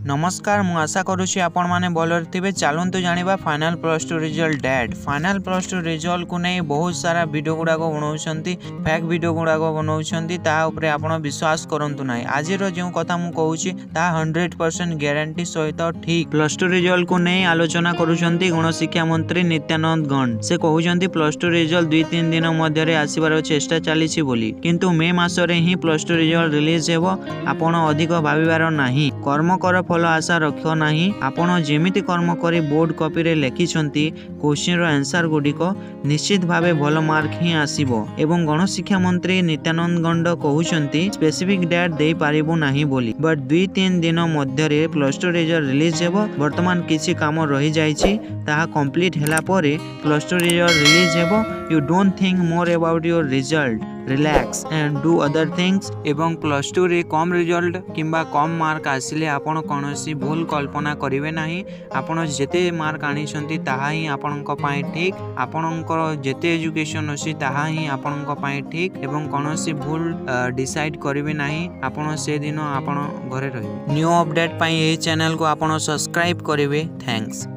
नमस्कार मु आशा करुँची आपण मैंने भलर थे। चलतु जाना final plus two result date. Final plus two result को नहीं बहुत सारा वीडियो गुड़ाक बनाऊँ, फेक वीडियो गुड़ाक बनाऊँ, आप विश्वास करंतु ना। आज जो कथा मु कहूँ 100% ग्यारंटी सहित ठीक। प्लस टू रिजल्ट को नहीं आलोचना करुँच गणशिक्षा मंत्री नित्यानंद गण। से कहते प्लस टू रिजल्ट 2-3 दिन मध्य आसबार चेष्टा चली बोली, किंतु मे मासरे ही प्लस टू रिजल्ट रिलीज हेबो। आपण अधिक भाविबार नाही। कर्म कर फल आशा रख नाही। आपण जेमिति कर्म करी बोर्ड कॉपी रे लिखिछंती क्वेश्चन रो आंसर गुडिक निश्चित भावे भल मार्क ही आसीबो। एवं गणशिक्षा मंत्री नित्यानंद गंड कहउछंती स्पेसिफिक डेट दे पारिबो नाही बोली, बट 2-3 दिन मध्य रे प्लस टू रिजल्ट रिलीज हेबो। वर्तमान किछि काम रही जाइछि, ताहा कंप्लीट हैला परे प्लस टू रिजल्ट रिलीज हेबो। You don't think more about your result, relax and do other things. एवं प्लस टू रे कम रिजल्ट किंबा कम मार्क आसिले आपण कौनसी भूल कल्पना करिवे नाही। आपण जेते मार्क आनिछंती ताहा ही आपणक पई ठीक। आपणकर जेते एजुकेशन अछि ताहा ही आपणक पई ठीक। एवं कौनसी भूल डिसाइड करिवे नाही। आपण से दिन आपण घरे रहिबे। न्यू अपडेट पई एही चैनल को आपण सब्सक्राइब करिवे। थैंक्स।